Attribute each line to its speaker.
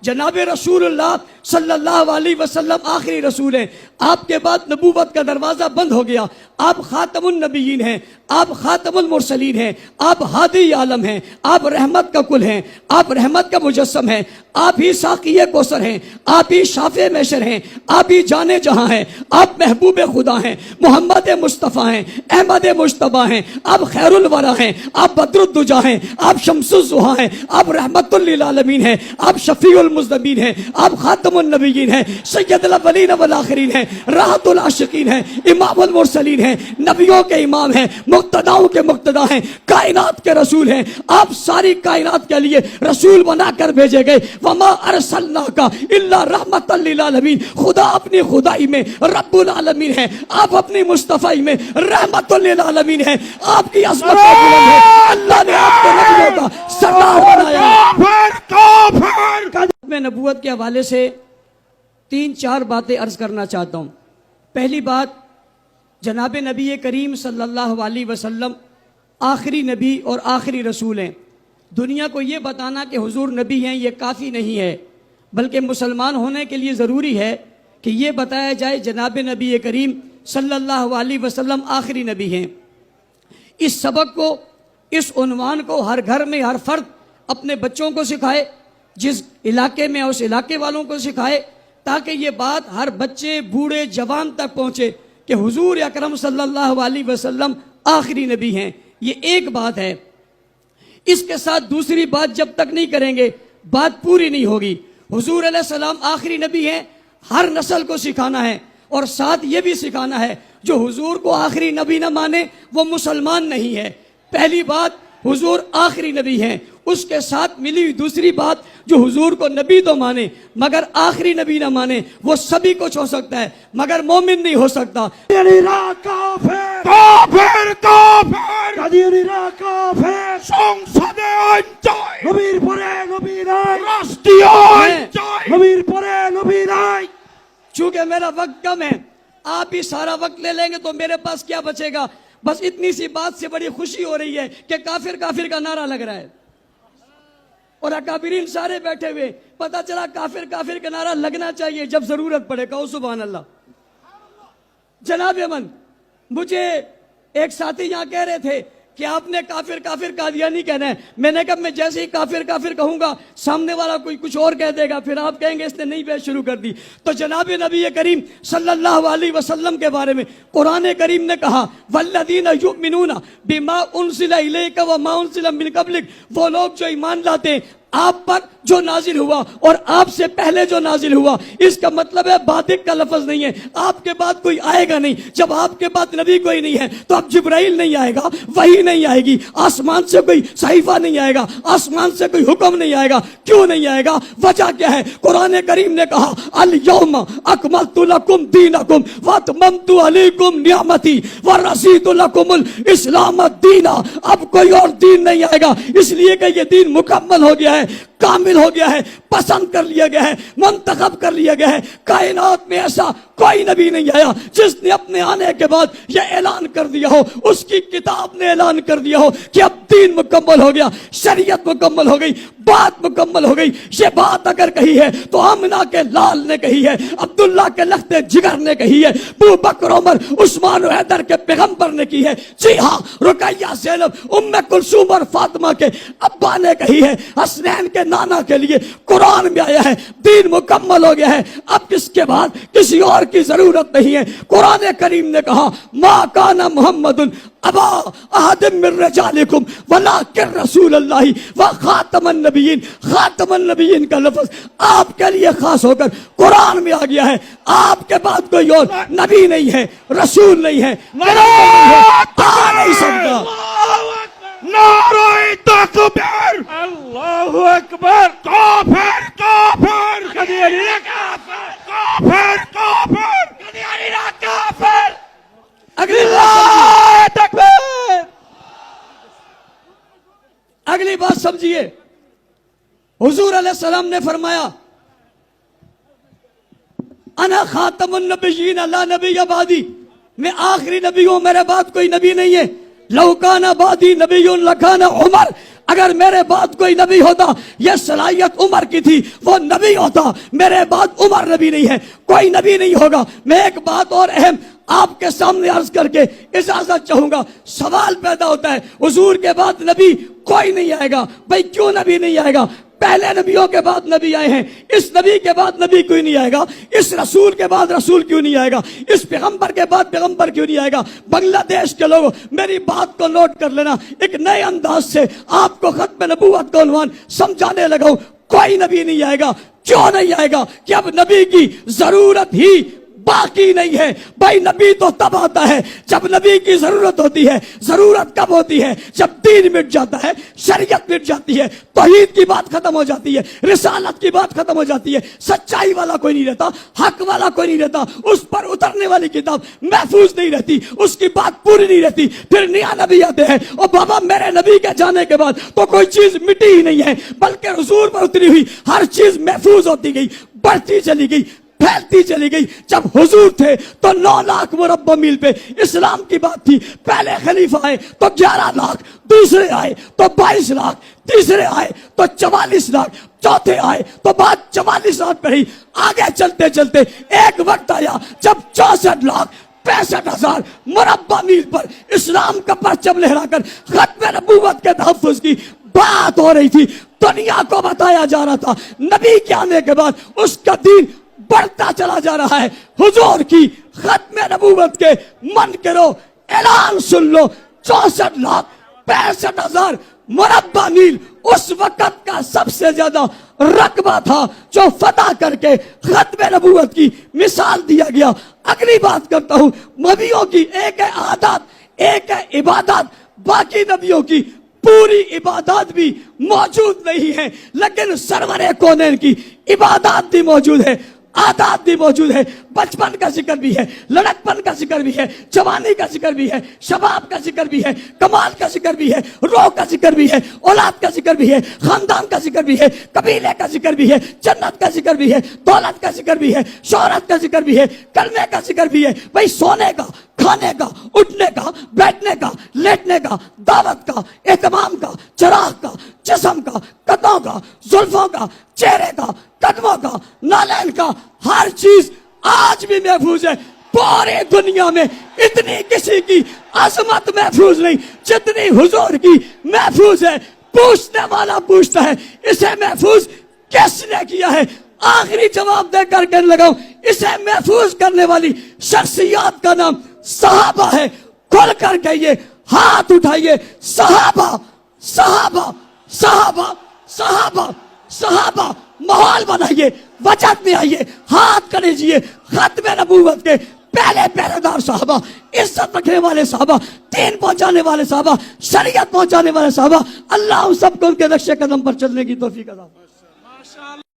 Speaker 1: جناب رسول اللہ صلی اللہ علیہ وسلم آخری رسول ہیں. آپ کے بعد نبوت کا دروازہ بند ہو گیا. آپ خاتم النبیین ہیں, آپ خاتم المرسلین ہیں, آپ ہادی عالم ہیں, آپ رحمت کا کل ہیں, آپ رحمت کا مجسم ہیں, آپ ہی ساقی کوثر ہیں, آپ ہی شافع محشر ہیں, آپ ہی جانے جہاں ہیں, آپ محبوب خدا ہیں, محمد مصطفیٰ ہیں, احمد مجتبیٰ ہیں, آپ خیر الورا ہیں, آپ بدر الدجا ہیں, آپ شمس الضحیٰ ہیں, آپ رحمت للعالمین ہیں, آپ شفیع المذنبین ہیں, آپ خاتم النبیین ہیں, سید الاولین والآخرین ہیں, راحت العاشقین ہیں, امام المرسلین ہیں, نبیوں کے امام ہیں, مقتداؤں کے مقتدا ہیں, کائنات کے رسول ہیں. آپ ساری کائنات کے لیے رسول بنا کر بھیجے گئے. وما ارسلناک الا رحمتا للعالمین. خدا اپنی خدائی میں رب العالمین ہے, آپ اپنی مصطفی میں رحمت للعالمین ہے. آپ کی عظمت کا بلند ہے, اللہ نے آپ کو نبیوں کا سردار بنایا. میں نبوت کے حوالے سے 3-4 باتیں عرض کرنا چاہتا ہوں. پہلی بات, جناب نبی کریم صلی اللہ علیہ وسلم آخری نبی اور آخری رسول ہیں. دنیا کو یہ بتانا کہ حضور نبی ہیں یہ کافی نہیں ہے, بلکہ مسلمان ہونے کے لیے ضروری ہے کہ یہ بتایا جائے جناب نبی کریم صلی اللہ علیہ وسلم آخری نبی ہیں. اس سبق کو, اس عنوان کو ہر گھر میں ہر فرد اپنے بچوں کو سکھائے, جس علاقے میں اس علاقے والوں کو سکھائے, تاکہ یہ بات ہر بچے بوڑھے جوان تک پہنچے کہ حضور اکرم صلی اللہ علیہ وسلم آخری نبی ہیں. یہ ایک بات ہے. اس کے ساتھ دوسری بات جب تک نہیں کریں گے بات پوری نہیں ہوگی. حضور علیہ السلام آخری نبی ہیں, ہر نسل کو سکھانا ہے, اور ساتھ یہ بھی سکھانا ہے جو حضور کو آخری نبی نہ مانے وہ مسلمان نہیں ہے. پہلی بات, حضور آخری نبی ہیں. اس کے ساتھ ملی ہوئی دوسری بات, جو حضور کو نبی تو مانے مگر آخری نبی نہ مانے وہ سبھی کچھ ہو سکتا ہے مگر مومن نہیں ہو سکتا. چونکہ میرا وقت کم ہے, آپ ہی سارا وقت لے لیں گے تو میرے پاس کیا بچے گا. بس اتنی سی بات سے بڑی خوشی ہو رہی ہے کہ کافر کافر کا نعرہ لگ رہا ہے, اور اکابرین سارے بیٹھے ہوئے. پتا چلا کافر کافر کا نعرہ لگنا چاہیے جب ضرورت پڑے. کہو سبحان اللہ. جناب من, مجھے ایک ساتھی یہاں کہہ رہے تھے کہ آپ نے کافر کافر قادیانی کہنا ہے. میں نے کہا میں جیسے ہی کافر کافر کہوں گا سامنے والا کوئی کچھ اور کہہ دے گا, پھر آپ کہیں گے اس نے نئی بحث شروع کر دی. تو جناب نبی کریم صلی اللہ علیہ وسلم کے بارے میں قرآن کریم نے کہا والذین یؤمنون بما انزل الیک وما انزل من قبلک. وہ لوگ جو ایمان لاتے ہیں آپ پر جو نازل ہوا اور آپ سے پہلے جو نازل ہوا. اس کا مطلب ہے بادق کا لفظ نہیں ہے, آپ کے بعد کوئی آئے گا نہیں. جب آپ کے بعد نبی کوئی نہیں ہے تو اب جبرائیل نہیں آئے گا, وحی نہیں آئے گی, آسمان سے کوئی صحیفہ نہیں آئے گا, آسمان سے کوئی حکم نہیں آئے گا. کیوں نہیں آئے گا؟ وجہ کیا ہے؟ قرآن کریم نے کہا الیوم اکملت لکم دینکم واتممت علیکم نعمتی ورضیت لکم الاسلام دینا. اب کوئی اور دین نہیں آئے گا, اس لیے کہ یہ دین مکمل ہو گیا ہے, کامل ہو گیا ہے, پسند کر لیا گیا ہے, منتخب کر لیا گیا ہے. کائنات میں ایسا کوئی نبی نہیں آیا جس نے اپنے آنے کے بعد یہ اعلان کر دیا ہو, اس کی کتاب نے اعلان کر دیا ہو کہ اب دین مکمل ہو گیا, شریعت مکمل ہو گئی, بات مکمل ہو گئی. یہ بات اگر کہی ہے تو آمنہ کے لال نے کہی ہے, عبداللہ کے لخت جگر نے کہی ہے, ابو بکر عمر عثمان و حیدر کے پیغمبر نے کی ہے. جی ہاں, رقیہ زینب ام کلثوم اور فاطمہ کے ابا نے کہی ہے, حسنین کے نانا کے لیے قرآن میں آیا ہے. دین مکمل ہو گیا ہے, اب کس کے بعد کسی اور کی ضرورت نہیں ہے. قرآن کریم نے کہا ما کان محمد ابا احد من رجالکم ولکن رسول اللہ وخاتم النبیین. خاتم النبیین کا لفظ آپ کے لیے خاص ہو کر قرآن میں آ گیا ہے. آپ کے بعد کوئی اور نبی نہیں ہے, رسول نہیں ہے, آ نہیں سکتا.
Speaker 2: نعرہ تکبیر, اللہ اکبر. کافر کافر قادیانی کافر, کافر کافر قادیانی کافر. اللہ تکبیر.
Speaker 1: اگلی بات سمجھیے, حضور علیہ السلام نے فرمایا انا خاتم النبیین لا نبی بعدی. میں آخری نبی ہوں, میرے بعد کوئی نبی نہیں ہے. لو کان بعدی نبی لکان عمر. اگر میرے بعد کوئی نبی ہوتا، یہ صلاحیت عمر کی تھی، وہ نبی ہوتا. میرے بعد عمر نبی نہیں ہے، کوئی نبی نہیں ہوگا. میں ایک بات اور اہم آپ کے سامنے عرض کر کے اجازت چاہوں گا. سوال پیدا ہوتا ہے حضور کے بعد نبی کوئی نہیں آئے گا. بھائی کیوں نبی نہیں آئے گا؟ پہلے نبیوں کے بعد نبی آئے ہیں، اس نبی کے بعد نبی کیوں نہیں آئے گا؟ اس رسول کے بعد رسول کیوں نہیں آئے گا؟ اس پیغمبر کے بعد پیغمبر کیوں نہیں آئے گا؟ بنگلہ دیش کے لوگوں میری بات کو نوٹ کر لینا. ایک نئے انداز سے آپ کو ختم نبوت کا عنوان سمجھانے لگا ہوں. کوئی نبی نہیں آئے گا. کیوں نہیں آئے گا؟ کہ اب نبی کی ضرورت ہی باقی نہیں ہے. بھائی نبی تو تب آتا ہے جب نبی کی ضرورت ہوتی ہے. ضرورت کب ہوتی ہے؟ جب دین مٹ جاتا ہے، شریعت مٹ جاتی ہے، توحید کی بات ختم ہو جاتی ہے، رسالت کی بات ختم ہو جاتی ہے، سچائی والا کوئی نہیں رہتا، حق والا کوئی نہیں رہتا، اس پر اترنے والی کتاب محفوظ نہیں رہتی، اس کی بات پوری نہیں رہتی. پھر نیا نبی آتے ہیں. اور بابا میرے نبی کے جانے کے بعد تو کوئی چیز مٹی ہی نہیں ہے، بلکہ حضور پر اتری ہوئی ہر چیز محفوظ ہوتی گئی، بڑھتی چلی گئی، پھیلتی چلی گئی. جب حضور تھے تو 9 لاکھ مربع میل پہ اسلام کی بات تھی. پہلے خلیفہ آئے تو 11 لاکھ، دوسرے آئے تو 22 لاکھ، تیسرے آئے تو 44 لاکھ، چوتھے آئے تو بات 44 لاکھ پہ رہی. آگے چلتے چلتے ایک وقت آیا جب 64 لاکھ 65,000 مربع میل پر اسلام کا پرچم لہرا کر ختم نبوت کے تحفظ کی بات ہو رہی تھی. دنیا کو بتایا جا رہا تھا نبی کے آنے کے بعد اس کا دین بڑھتا چلا جا رہا ہے. حضور کی ختم نبوت کے منکرو اعلان سن لو. 64 لاکھ 65,000 مربع میل اس وقت کا سب سے زیادہ رقبہ تھا جو فتح کر کے ختم نبوت کی مثال دیا گیا. اگلی بات کرتا ہوں. نبیوں کی ایک ہے عادات، ایک ہے عبادات. باقی نبیوں کی پوری عبادات بھی موجود نہیں ہے، لیکن سرور کونین کی عبادات بھی موجود ہے، عادات بھی موجود ہے. بچپن کا ذکر بھی ہے، لڑکپن کا ذکر بھی ہے، جوانی کا ذکر بھی ہے، شباب کا ذکر بھی ہے، کمال کا ذکر بھی ہے، روح کا ذکر بھی ہے، اولاد کا ذکر بھی ہے، خاندان کا ذکر بھی ہے، قبیلے کا ذکر بھی ہے، جنت کا ذکر بھی ہے، دولت کا ذکر بھی ہے، شہرت کا ذکر بھی ہے، کرنے کا ذکر بھی ہے. بھائی سونے کا، کھانے کا، اٹھنے کا، بیٹھنے کا، لیٹنے کا، دعوت کا، اہتمام کا، چراغ کا، جسم کا، قدموں کا، زلفوں کا، چہرے کا، قدموں کا، نالین کا، ہر چیز آج بھی محفوظ ہے. پوری دنیا میں اتنی کسی کی عظمت محفوظ نہیں جتنی حضور کی محفوظ ہے. پوچھنے والا پوچھتا ہے اسے محفوظ کس نے کیا ہے؟ آخری جواب دے کر کہنے لگا ہوں اسے محفوظ کرنے والی شخصیات کا نام صحابہ ہے. کھل کر کہیے، ہاتھ اٹھائیے. صحابہ صحابہ صحابہ صحابہ صحابہ. ماحول بنائیے، وجد میں آئیے، ہاتھ کریجیے. ختم نبوت کے پہلے پہرے دار صحابہ، عزت رکھنے والے صحابہ، دین پہنچانے والے صحابہ، شریعت پہنچانے والے صحابہ. اللہ ہم سب کو ان کے نقش قدم پر چلنے کی توفیق عطا فرمائے.